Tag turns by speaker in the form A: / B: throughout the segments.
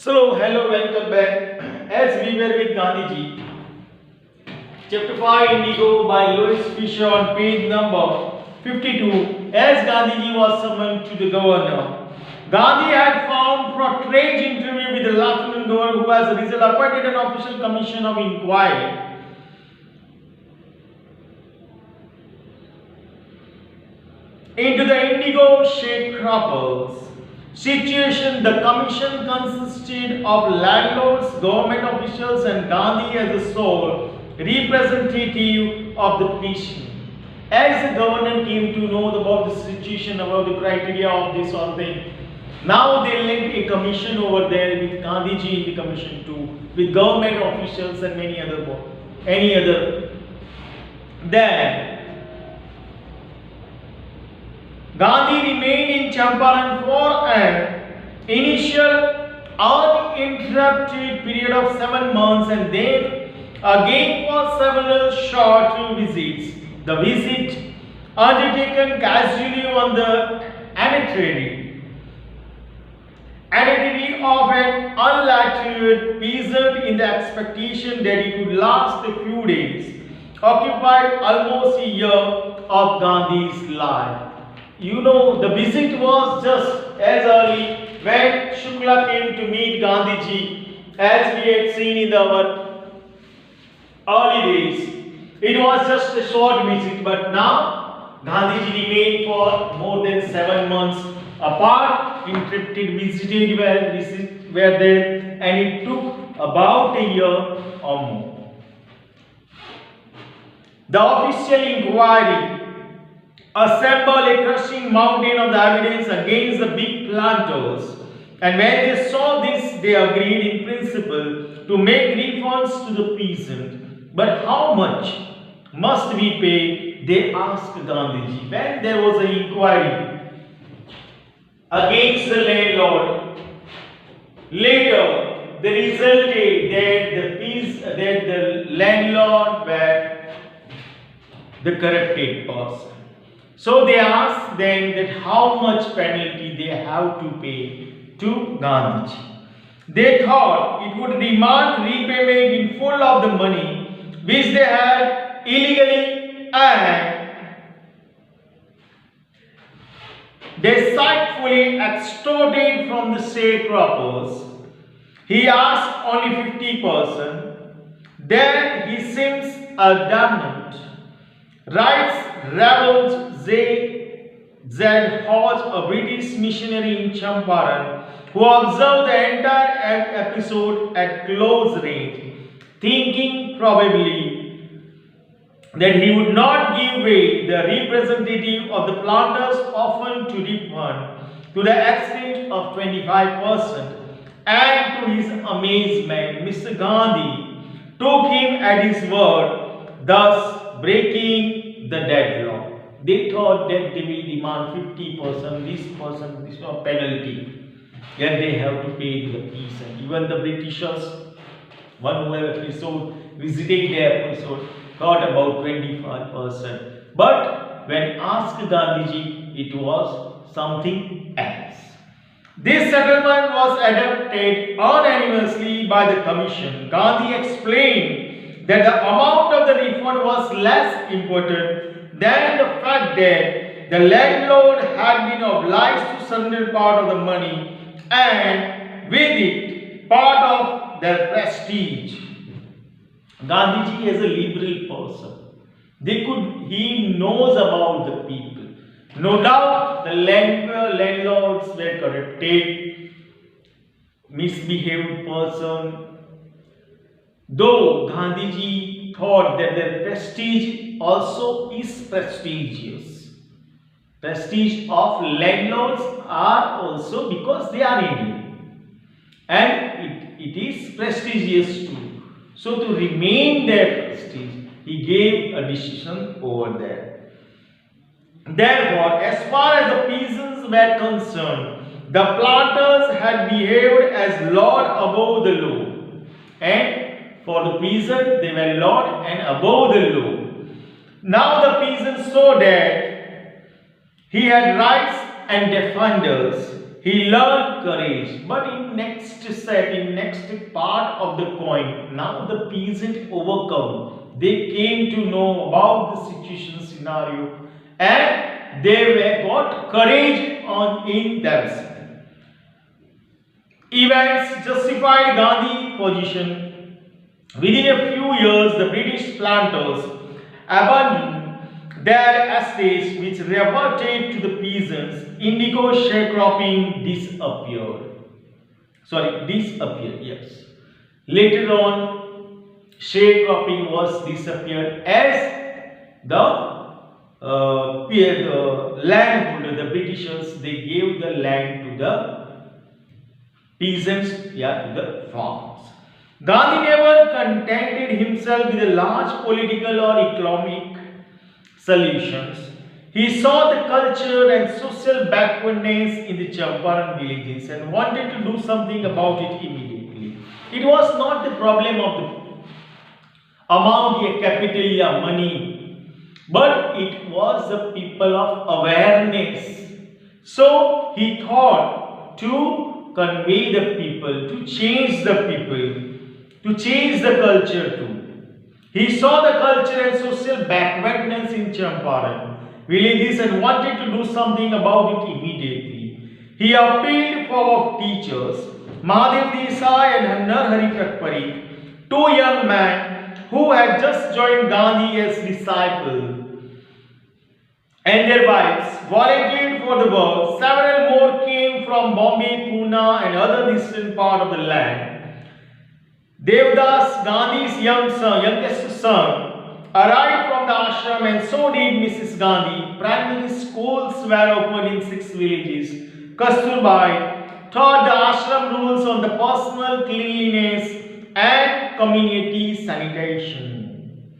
A: So, hello, welcome back. As we were with Gandhiji, chapter 5 Indigo by Louis Fisher on page number 52. As Gandhiji was summoned to the governor, Gandhi had found portrait interview with the lieutenant governor who has recently appointed an official commission of inquiry into the indigo sharecroppers situation. The commission consisted of landlords, government officials, and Gandhi as the sole representative of the patient. As the governor came to know about the situation, about the criteria of this or thing, now they linked a commission over there with Gandhiji in the commission too, with government officials and many other. Then Gandhi remained in Champaran for an initial uninterrupted period of 7 months and then again for several short visits. The visit undertaken casually on the anniversary of an unlettered peasant in the expectation that it would last a few days, occupied almost a year of Gandhi's life. You know, the visit was just as early when Shukla came to meet Gandhiji, as we had seen in our early days. It was just a short visit, but now Gandhiji remained for more than 7 months apart. Encrypted visited were there, and it took about a year or more. The official inquiry assembled a crushing mountain of the evidence against the big planters, and when they saw this, they agreed in principle to make refunds to the peasant. But how much must we pay? They asked Gandhiji. When there was an inquiry against the landlord, later the resulted that the landlord were the corrupted person. So they asked them that how much penalty they have to pay to Gandhiji. They thought it would demand repayment in full of the money which they had illegally and deceitfully extorted from the sharecroppers. He asked only 50%. Then he seems adamant. Writes Ravels Z. Hodge, a British missionary in Champaran, who observed the entire episode at close range, thinking probably that he would not give way. The representative of the planters offered to refund to the extent of 25%, and to his amazement, Mr. Gandhi took him at his word, thus breaking the deadlock. They thought that they will demand 50%, this penalty, and they have to pay to the peasant. Even the Britishers, one who visited the episode, thought about 25%. But when asked Gandhiji, it was something else. This settlement was adopted unanimously by the commission. Gandhi explained that the amount of the refund was less important than the fact that the landlord had been obliged to surrender part of the money and with it part of their prestige. Gandhiji is a liberal person. He knows about the people. No doubt the landlords were corrupted, misbehaved person. Though Gandhiji thought that their prestige also is prestigious. Prestige of landlords are also because they are Indian. And it is prestigious too. So to remain their prestige, he gave a decision over there. Therefore, as far as the peasants were concerned, the planters had behaved as lord above the law. And for the peasant, they were lord and above the law. Now the peasant saw that he had rights and defenders, he learned courage. But in next step, in next part of the coin, now the peasant overcome. They came to know about the situation scenario, and they were got courage on in themselves. Events justified Gandhi's position. Within a few years, the British planters abandoned their estates, which reverted to the peasants. Indigo sharecropping disappeared, yes. Later on, sharecropping was disappeared as the landholder, the Britishers, they gave the land to the peasants, to the farmers. Gandhi never contented himself with a large political or economic solutions. He saw the culture and social backwardness in the Champaran villages and wanted to do something about it immediately. It was not the problem of the amount of capital or money, but it was the people of awareness. So he thought to convey the people, to change the people, to change the culture too. He saw the culture and social backwardness in Champaran villages and wanted to do something about it immediately. He appealed for teachers, Mahadev Desai and Narhari Parik, two young men who had just joined Gandhi as disciples, and their wives volunteered for the work. Several more came from Bombay, Pune and other distant part of the land. Devdas, Gandhi's youngest son, arrived from the ashram, and so did Mrs. Gandhi. Primary schools were opened in 6 villages. Kasturbai taught the ashram rules on the personal cleanliness and community sanitation.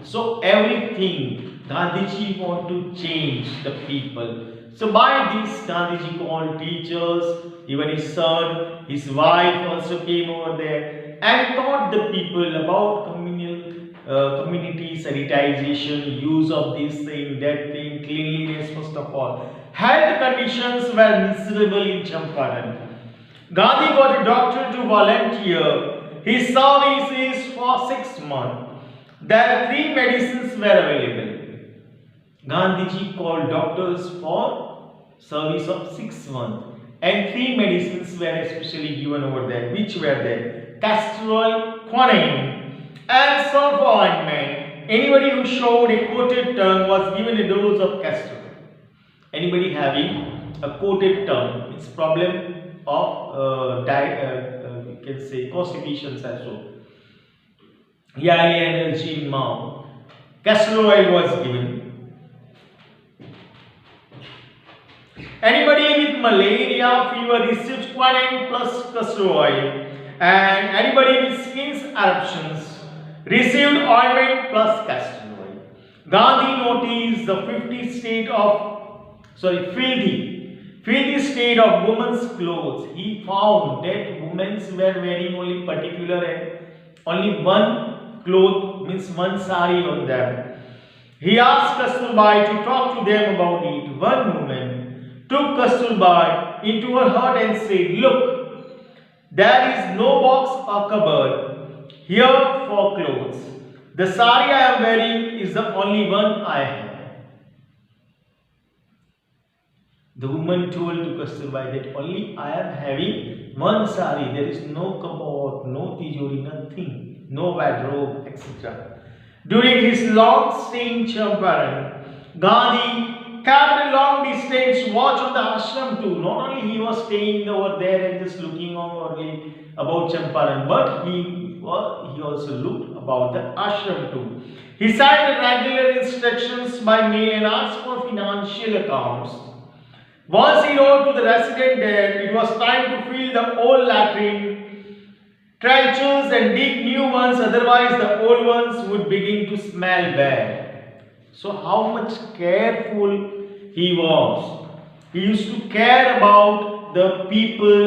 A: So everything Gandhiji want to change the people. So by this, Gandhiji called teachers, even his son, his wife also came over there and taught the people about community sanitization, use of this thing, that thing, cleanliness first of all. Health conditions were miserable in Champaran. Gandhi got a doctor to volunteer his services for 6 months. There 3 medicines were available. Gandhiji called doctors for service of 6 months, and 3 medicines were especially given over there. Which were there? Castor oil, quinine, and sulfur ointment. Anybody who showed a coated tongue was given a dose of castor. Anybody having a coated tongue, it's problem of you can say constipation also. Energy in mouth. Castor oil was given. Anybody with malaria fever received quinine plus castor oil, and anybody with skin eruptions received ointment plus castor oil. Gandhi noticed the filthy state of women's clothes. He found that women were wearing only particular and only one cloth, means one sari on them. He asked Kasturbai to talk to them about it. One woman took Kasturbai into her hut and said, "Look, there is no box or cupboard here for clothes. The sari I am wearing is the only one I have." The woman told to Kasturbai that only I am having one sari. There is no cupboard, no tijori, nothing, no wardrobe, etc. During his long stay in Champaran, Gandhi kept a long distance watch on the ashram too. Not only he was staying over there and just looking only about Champaran, but he also looked about the ashram too. He sent regular instructions by mail and asked for financial accounts. Once he wrote to the resident that it was time to fill the old latrine trenches and dig new ones, otherwise the old ones would begin to smell bad. So how much careful he was. He used to care about the people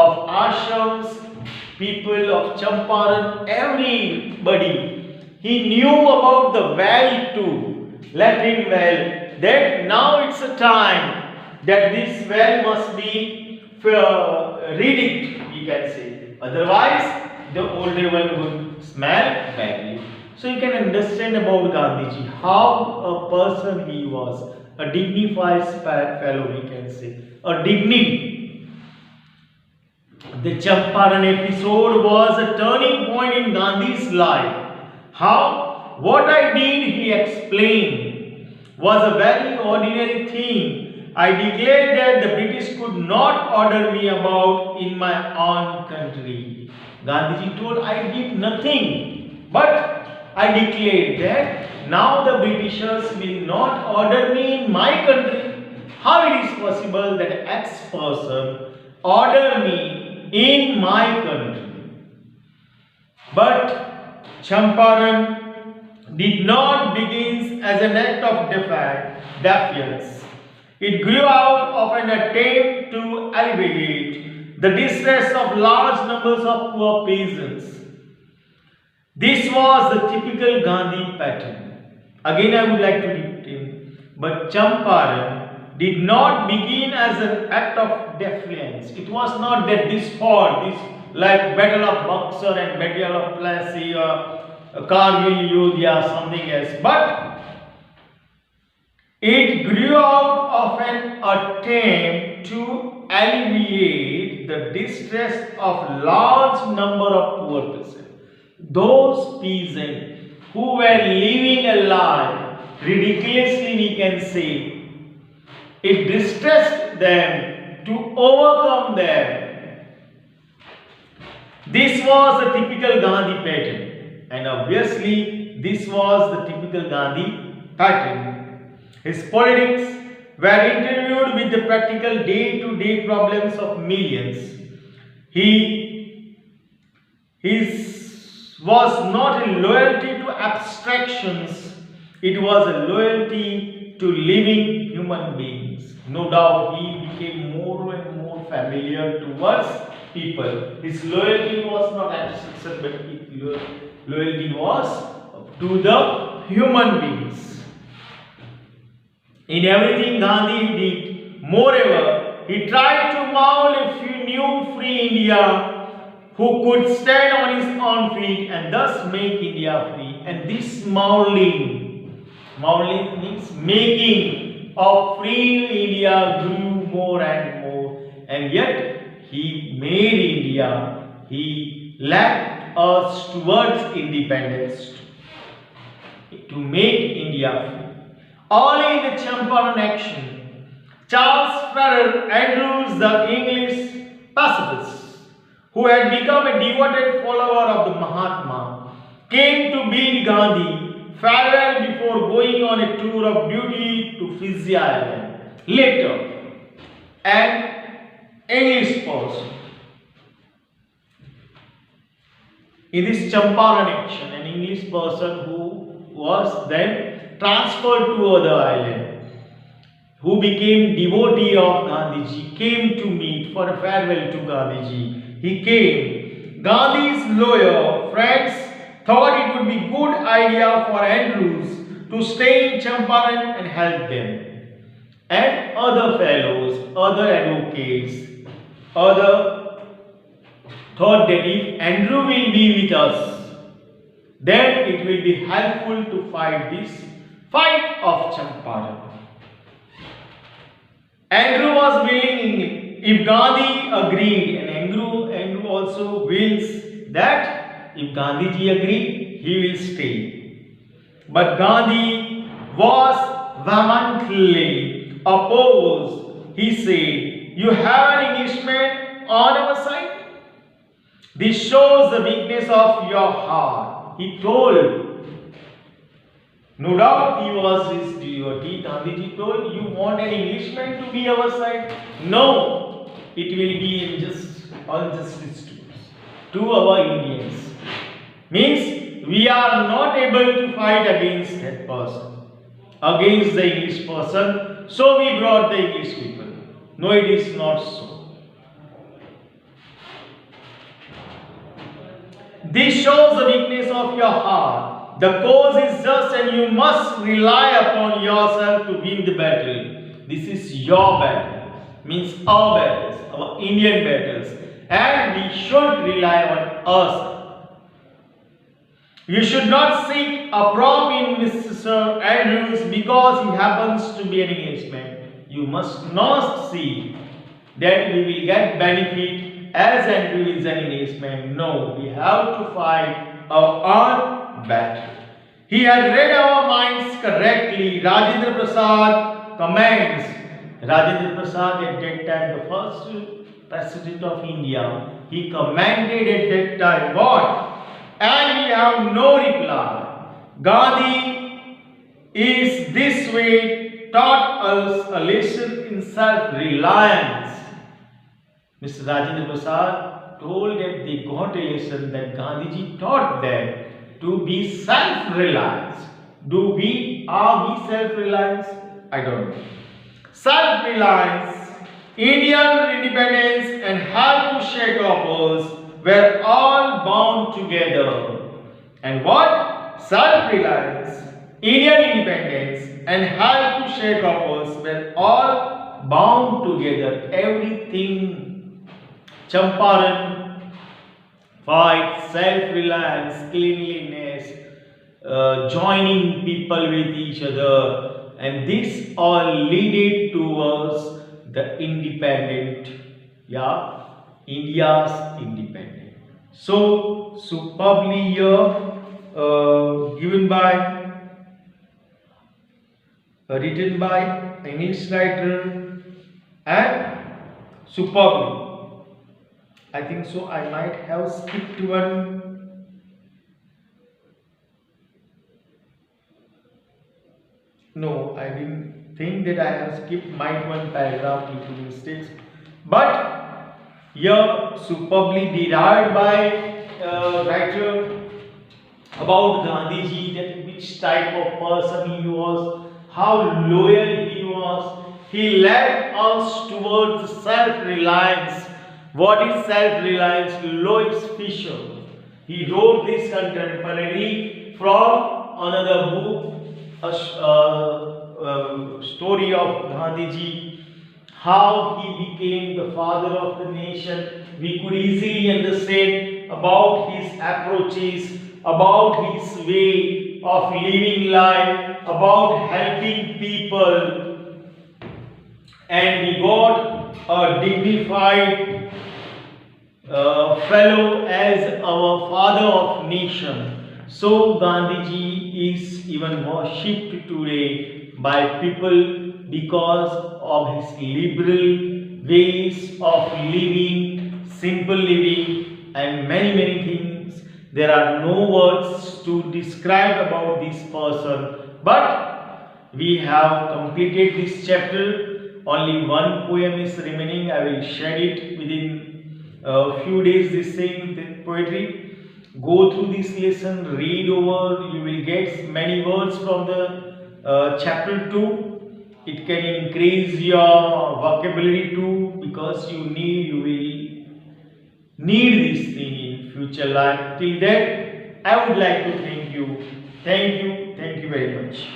A: of ashrams, people of Champaran, everybody. He knew about the well too, latrine well, that now it's a time that this well must be ridded, we can say. Otherwise, the older one would smell badly. So you can understand about Gandhiji, how a person he was, a dignified fellow, we can say, a dignity. The Champaran episode was a turning point in Gandhi's life. How? What I did, he explained, was a very ordinary thing. I declared that the British could not order me about in my own country. Gandhiji told, I did nothing, but I declared that now the Britishers will not order me in my country. How it is possible that X person order me in my country? But Champaran did not begin as an act of defiance. It grew out of an attempt to alleviate the distress of large numbers of poor peasants. This was the typical Gandhi pattern. Again, I would like to repeat, but Champaran did not begin as an act of defiance. It was not that this fought, this like Battle of Buxar and Battle of Plassey or Kargil, Yudhya, something else, but it grew out of an attempt to alleviate the distress of large number of poor peasants. Those peasants who were living a life, ridiculously we can say, it distressed them to overcome them. This was a typical Gandhi pattern, and obviously this was the typical Gandhi pattern. His politics were interviewed with the practical day-to-day problems of millions. His was not a loyalty to abstractions, it was a loyalty to living human beings. No doubt he became more and more familiar towards people. His loyalty was not abstraction, but his loyalty was to the human beings. In everything Gandhi did, moreover, he tried to mold a new free India who could stand on his own feet and thus make India free. And this molding means making of free India grew more and more. And yet he made India, he led us towards independence to make India free. All in the Champaran action, Charles Farrar Andrews, the English pacifist, who had become a devoted follower of the Mahatma, came to bid Gandhi farewell before going on a tour of duty to Fiji Island. Later, an English person. In this Champaran action, an English person who was then transferred to other island, who became devotee of Gandhiji, came to meet for a farewell to Gandhiji. He came. Gandhi's lawyer friends thought it would be good idea for Andrews to stay in Champaran and help them. And other fellows, other advocates, other thought that if Andrew will be with us, then it will be helpful to fight this fight of Champaran. Andrew was willing if Gandhi agreed, and Andrew also wills that if Gandhiji agreed, he will stay. But Gandhi was vehemently opposed. He said, "You have an Englishman on our side? This shows the weakness of your heart." He told. No doubt he was his devotee. Gandhiji told, "You want an Englishman to be our side? No, it will be injustice to our Indians." Means we are not able to fight against that person, against the English person. So we brought the English people. No, it is not so. This shows the weakness of your heart. The cause is just and you must rely upon yourself to win the battle. This is your battle. means our battles, our Indian battles, and we should rely on us. You should not seek a prop in Mr. Andrews because he happens to be an Englishman. You must not see that we will get benefit as Andrew is an Englishman. No, we have to fight our own battle. He had read our minds correctly. Rajendra Prasad comments. Rajendra Prasad at that time, the first president of India, he commanded at that time what? And we have no reply. Gandhi is this way taught us a lesson in self-reliance. Mr. Rajendra Prasad told that they got a lesson that Gandhiji taught them to be self-reliant. Are we self-reliant? I don't know. Self-reliance, Indian independence and help to sharecroppers were all bound together. And what? Self-reliance, Indian independence and help to sharecroppers were all bound together. Everything, Champaran, fight, self-reliance, cleanliness, joining people with each other, and this all leaded towards the independent, India's independence. So superbly here given by, written by English writer, and superbly. I think so. I might have skipped one. No, I didn't think that I have skipped one paragraph due to mistakes. But here superbly derived by writer about Gandhiji, that which type of person he was, how loyal he was. He led us towards self-reliance. What is self-reliance? Louis Fisher. He wrote this contemporary from another book, a story of Gandhiji, how he became the father of the nation. We could easily understand about his approaches, about his way of living life, about helping people, and we got a dignified fellow as our father of nation. So Gandhiji is even worshipped today by people because of his liberal ways of living, simple living, and many things. There are no words to describe about this person, but we have completed this chapter. Only one poem is remaining. I will share it within a few days. This same poetry. Go through this lesson, read over. You will get many words from the chapter 2. It can increase your vocabulary too, because you will need this thing in future life. Till then, I would like to thank you. Thank you very much.